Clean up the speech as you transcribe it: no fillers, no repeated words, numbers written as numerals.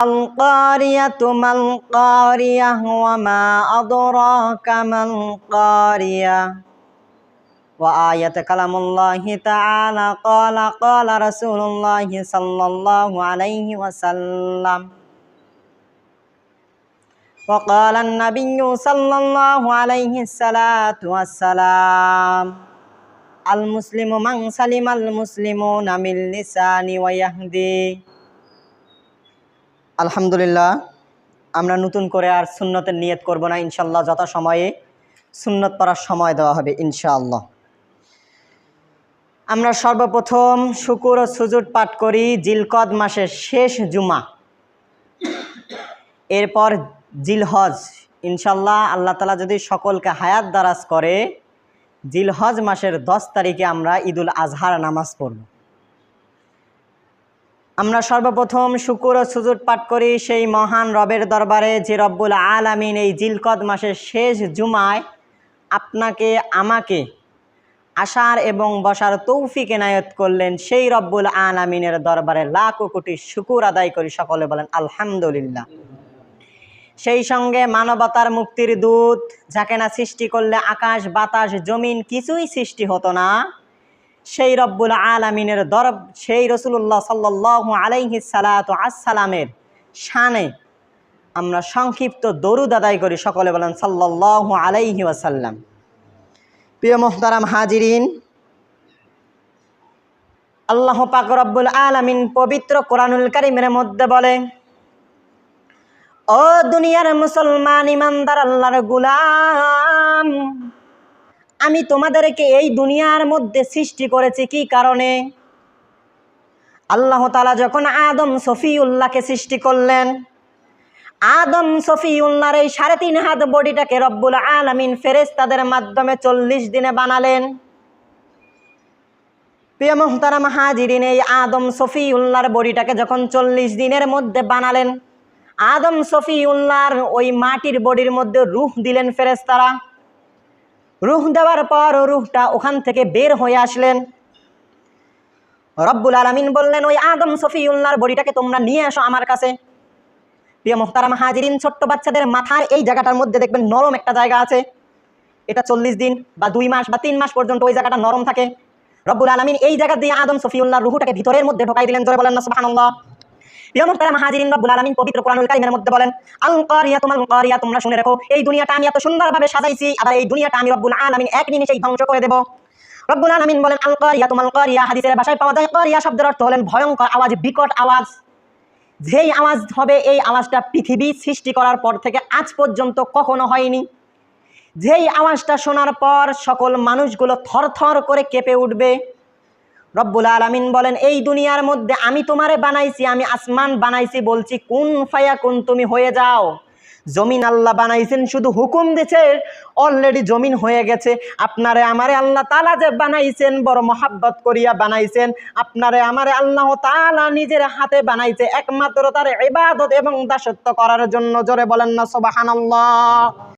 القارية ما القارية وما أدراك ما القارية وآية كلام الله تعالى قال رسول الله صلى الله عليه وسلم وقال النبي صلى الله عليه الصلاة والسلام المسلم من سلم المسلمون من لسانه ويهدي আলহামদুলিল্লাহ আমরা নতুন করে আর সুন্নতের নিয়ত করব না ইনশাআল্লাহ যত সময়ে সুন্নত পড়ার সময় দেওয়া হবে ইনশাআল্লাহ। আমরা সর্বপ্রথম শুকুর ও সুজুদ পাঠ করি জিলকদ মাসের শেষ জুমা, এরপর জিলহজ ইনশাআল্লাহ আল্লাহ তাআলা যদি সকলকে হায়াত দারাজ করে জিলহজ মাসের 10 তারিখে আমরা ঈদুল আজহার নামাজ পড়ব। আমরা সর্বপ্রথম শুকুর ও সুজুদ পাঠ করি সেই মহান রবের দরবারে যে রব্বুল আলামিন এই জিলকদ মাসের শেষ জুমায় আপনাকে আমাকে আসার এবং বসার তৌফিক এনায়েত করলেন, সেই রব্বুল আলামিনের দরবারে লাখো কোটি শুকুর আদায় করি, সকলে বলেন আলহামদুলিল্লাহ। সেই সঙ্গে মানবতার মুক্তির দূত যাকে না সৃষ্টি করলে আকাশ বাতাস জমিন কিছুই সৃষ্টি হতো না, সেই রব্বুল আলামিনের সেই রাসূলুল্লাহ সাল্লাল্লাহু আলাইহি সাল্লাতু আসসালামের শানে আমরা সংক্ষিপ্ত দরুদ আদায় করি, সকলে বলেন সাল্লাল্লাহু আলাইহি ওয়াসাল্লাম। প্রিয় মুহতারাম হাজিরিন, আল্লাহ পাক রব্বুল আলামিন পবিত্র কোরআনুল কারীমের মধ্যে বলে, ও দুনিয়ার মুসলমান ইমানদার আল্লাহর গোলাম, আমি তোমাদেরকে এই দুনিয়ার মধ্যে সৃষ্টি করেছি কি কারণে? আল্লাহ তাআলা যখন আদম সফিউল্লাহকে সৃষ্টি করলেন, আদম সফিউল্লাহর এই 3.5 হাত বডিটাকে রব্বুল আলামিন ফেরেশতাদের মাধ্যমে 40 দিনে বানালেন। প্রিয় মুহতারাম হাজিরিন, এই আদম সফিউল্লাহর বডিটাকে যখন 40 দিনের মধ্যে বানালেন, আদম সফিউল্লাহর ওই মাটির বডির মধ্যে রূহ দিলেন ফেরেশতারা। রূহ দেওয়ার পর রূহটা ওখান থেকে বের হয়ে আসলেন। রব্বুল আলামিন বললেন, ওই আদম সফিউল্লাহর বডিটাকে তোমরা নিয়ে আসো আমার কাছে। প্রিয় মুহতারাম হাজিরিন, ছোট্ট বাচ্চাদের মাথার এই জায়গাটার মধ্যে দেখবেন নরম একটা জায়গা আছে, এটা 40 দিন বা 2 মাস বা 3 মাস পর্যন্ত ওই জায়গাটা নরম থাকে। রব্বুল আলামিন এই জায়গা দিয়ে আদম সফিউল্লাহর রূহটাকে ভিতরের মধ্যে ঢোকাই দিলেন, জোরে বলেন না সুবহানাল্লাহ। প্রিয় মুহতারাম হাজিরিন, রব্বুল আলামিন পবিত্র কোরআনুল কারীমের মধ্যে বলেন, আল কারিয়াতু মাল কারিয়া, তোমরা শুনে রাখো এই দুনিয়াটা আমি এত সুন্দরভাবে সাজাইছি, আবার এই দুনিয়াটা আমি রব্বুল আলামিন এক নিমিষেই ধ্বংস করে দেব। রব্বুল আলামিন বলেন আল কারিয়াতু মাল কারিয়া, হাদিসের ভাষায় পাওয়া যায় কারিয়া শব্দের অর্থ হলেন ভয়ঙ্কর আওয়াজ, বিকট আওয়াজ। যেই আওয়াজ হবে এই আওয়াজটা পৃথিবী সৃষ্টি করার পর থেকে আজ পর্যন্ত কখনো হয়নি। যেই আওয়াজটা শোনার পর সকল মানুষগুলো থরথর করে কেঁপে উঠবে। রব্বুল আলামিন বলেন, এই দুনিয়ার মধ্যে আমি তোমারে বানাইছি, আমি আসমান বানাইছি, বলছি কুন ফায়াকুন, তুমি হয়ে যাও। জমিন আল্লাহ বানাইছেন, শুধু হুকুম দিছে, অলরেডি জমিন হয়ে গেছে। আপনারে আমারে আল্লাহ তাআলা যে বানাইছেন, বড় মহাব্বত করিয়া বানাইছেন। আপনারে আমারে আল্লাহ তাআলা নিজের হাতে বানাইছে একমাত্র তার ইবাদত এবং দাসত্ব করার জন্য, জোরে বলেন না সুবহানাল্লাহ।